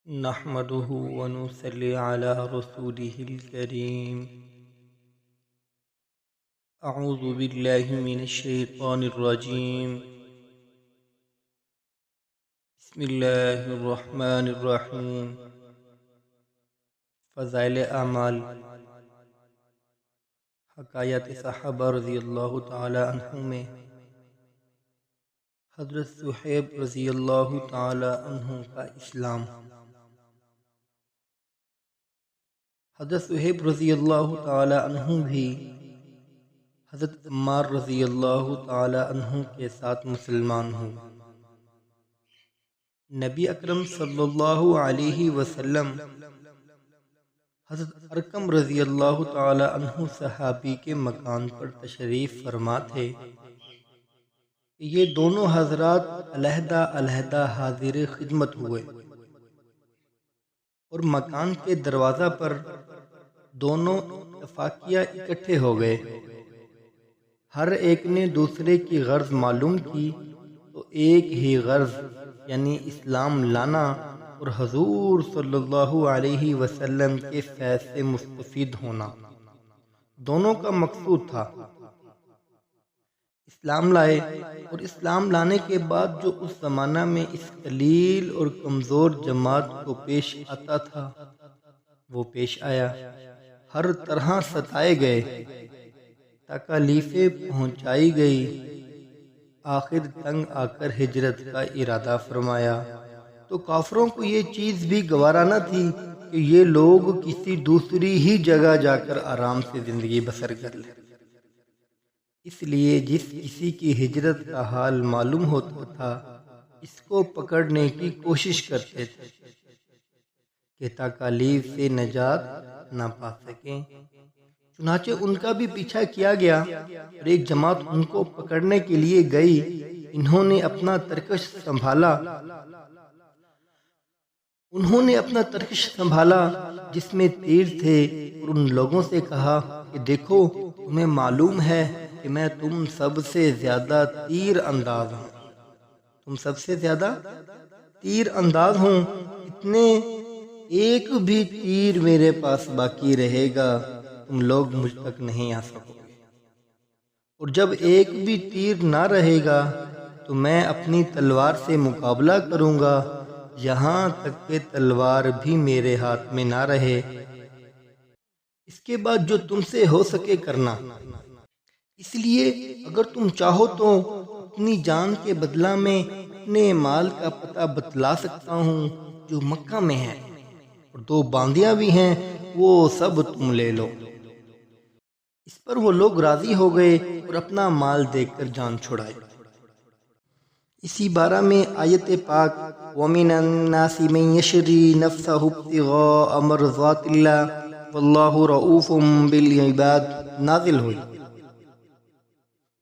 نحمده ونصلي على رسوله الكريم. أعوذ بالله من الشيطان الرجيم. بسم الله الرحمن الرحيم. فضائل اعمال. حکایات صحابہ رضی اللہ تعالی عنہ میں حضرت صہیب رضی اللہ تعالی عنہ کا اسلام۔ حضرت صہیب رضی اللہ تعالی عنہ بھی حضرت عمار رضی اللہ تعالی عنہ کے ساتھ مسلمان ہوئے۔ نبی اکرم صلی اللہ علیہ وسلم حضرت ارقم رضی اللہ تعالی عنہ صحابی کے مکان پر تشریف فرما تھے۔ یہ دونوں حضرات علیحدہ علیحدہ حاضر خدمت ہوئے اور مکان کے دروازہ پر دونوں اتفاقیہ اکٹھے ہو گئے۔ ہر ایک نے دوسرے کی غرض معلوم کی تو ایک ہی غرض یعنی اسلام لانا اور حضور صلی اللہ علیہ وسلم کے فیض سے مستفید ہونا دونوں کا مقصود تھا۔ اسلام لائے اور اسلام لانے کے بعد جو اس زمانہ میں اس قلیل اور کمزور جماعت کو پیش آتا تھا وہ پیش آیا۔ ہر طرح ستائے گئے، تکالیفیں پہنچائی گئی، آخر تنگ آ کر ہجرت کا ارادہ فرمایا تو کافروں کو یہ چیز بھی گوارا نہ تھی کہ یہ لوگ کسی دوسری ہی جگہ جا کر آرام سے زندگی بسر کر لیں۔ اس لیے جس کسی کی ہجرت کا حال معلوم ہوتا تھا اس کو پکڑنے کی کوشش کرتے تھے کہ تکالیف سے نجات نہ پا سکیں۔ چنانچہ ان کا بھی پیچھا کیا گیا اور ایک جماعت ان کو پکڑنے کے لیے گئی۔ انہوں نے اپنا ترکش سنبھالا جس میں تیر تھے اور ان لوگوں سے کہا کہ دیکھو تمہیں معلوم ہے کہ میں تم سب سے زیادہ تیر انداز ہوں، اتنے ایک بھی تیر میرے پاس باقی رہے گا تم لوگ مجھ تک نہیں آ سکو گے، اور جب ایک بھی تیر نہ رہے گا تو میں اپنی تلوار سے مقابلہ کروں گا یہاں تک کہ تلوار بھی میرے ہاتھ میں نہ رہے۔ اس کے بعد جو تم سے ہو سکے کرنا۔ اس لیے اگر تم چاہو تو اپنی جان کے بدلہ میں اپنے مال کا پتہ بتلا سکتا ہوں جو مکہ میں ہے، اور 2 باندیاں بھی ہیں وہ سب تم لے لو۔ اس پر وہ لوگ راضی ہو گئے اور اپنا مال دے کر جان چھڑائے۔ اسی بارہ میں آیت پاک وَمِنَ النَّاسِ مَن يَشْرِي نَفْسَهُ ابْتِغَاءَ مَرْضَاتِ اللَّهِ وَاللَّهُ رَءُوفٌ بِالْعِبَادِ نازل ہوئی۔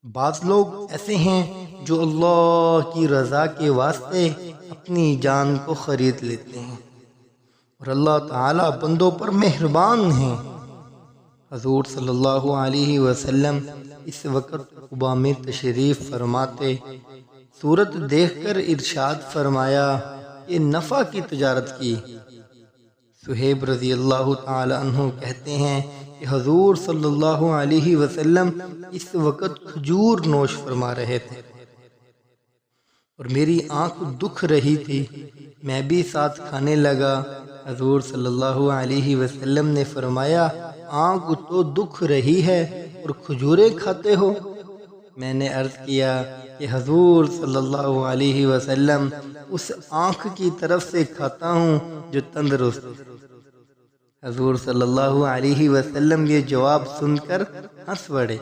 بعض لوگ ایسے ہیں جو اللہ کی رضا کے واسطے اپنی جان کو خرید لیتے ہیں اور اللہ تعالی بندوں پر مہربان ہیں۔ حضور صلی اللہ علیہ وسلم اس وقت قباء میں تشریف فرماتے، صورت دیکھ کر ارشاد فرمایا کہ نفع کی تجارت کی۔ صہیب رضی اللہ تعالی عنہ کہتے ہیں کہ حضور صلی اللہ علیہ وسلم اس وقت کھجور نوش فرما رہے تھے اور میری آنکھ دکھ رہی تھی، میں بھی ساتھ کھانے لگا۔ حضور صلی اللہ علیہ وسلم نے فرمایا آنکھ تو دکھ رہی ہے اور کھجوریں کھاتے ہو؟ میں نے عرض کیا کہ حضور صلی اللہ علیہ وسلم اس آنکھ کی طرف سے کھاتا ہوں جو تندرست ہے۔ حضور صلی اللہ علیہ وسلم یہ جواب سن کر ہنس پڑے۔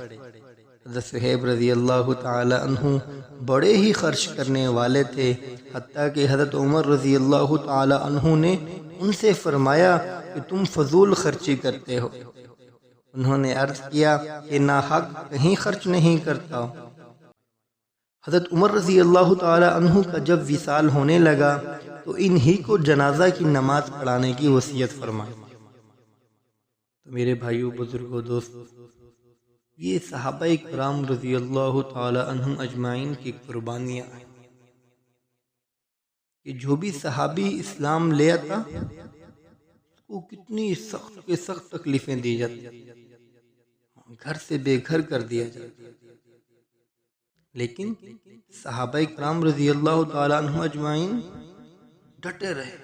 حضرت صہیب رضی اللہ تعالی عنہ بڑے ہی خرچ کرنے والے تھے، حتیٰ کہ حضرت عمر رضی اللہ تعالی عنہ نے ان سے فرمایا کہ تم فضول خرچی کرتے ہو۔ انہوں نے عرض کیا کہ ناحق کہیں خرچ نہیں کرتا۔ حضرت عمر رضی اللہ تعالی عنہ کا جب وصال ہونے لگا تو انہی کو جنازہ کی نماز پڑھانے کی وصیت فرمائی۔ تو میرے بھائیو، بزرگوں، دوستو، یہ صحابہ کرام رضی اللہ تعالی عنہم اجمعین کی قربانیاں ہیں۔ کہ جو بھی صحابی اسلام لے آتا اس کو کتنی سخت کے سخت تکلیفیں دی جاتی، گھر سے بے گھر کر دیا جاتا، لیکن صحابہ کرام رضی اللہ تعالیٰ عنہ اجمعین ڈٹے رہے،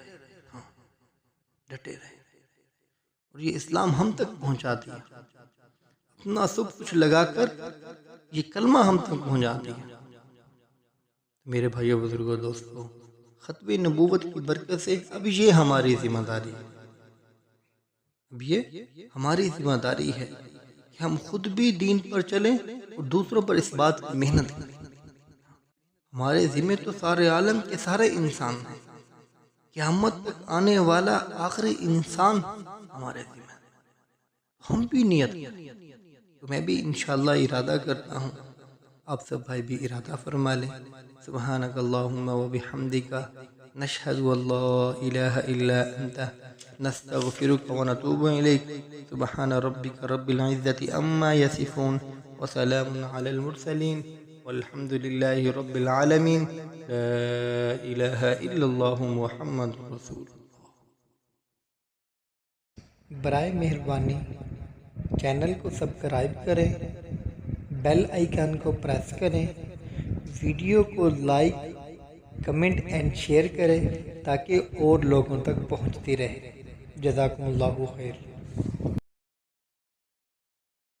ڈٹے رہے، اور یہ اسلام ہم تک پہنچا دیا، اپنا سب کچھ لگا کر یہ کلمہ ہم تک پہنچا دیا۔ میرے بھائیو بزرگوں دوستو، ختم نبوت کی برکت سے اب یہ ہماری ذمہ داری ہے، اب یہ ہماری ذمہ داری ہے کہ ہم خود بھی دین پر چلیں اور دوسروں پر اس بات کی محنت کریں۔ ہمارے ذمہ تو سارے عالم کے سارے انسان ہیں، قیامت تک آنے والا آخری انسان ہمارے ذمہ ہے، ہم بھی نیت کریں۔ تو میں بھی انشاءاللہ ارادہ کرتا ہوں، آپ سب بھائی بھی ارادہ فرما لیں۔ سبحانک اللہم و بحمدک، نشہد ان لا الہ الا انت، نستغفرک و نتوب الیک۔ سبحان ربک رب العزت عما یصفون، وسلام علی المرسلین، والحمد للہ رب العالمین، لا الہ الا اللہ محمد رسول اللہ۔ برائے مہربانی چینل کو سبسکرائب کریں، بیل آئیکن کو پریس کریں، ویڈیو کو لائک، کمنٹ اینڈ شیئر کریں تاکہ اور لوگوں تک پہنچتی رہے۔ جزاکم اللہ خیر۔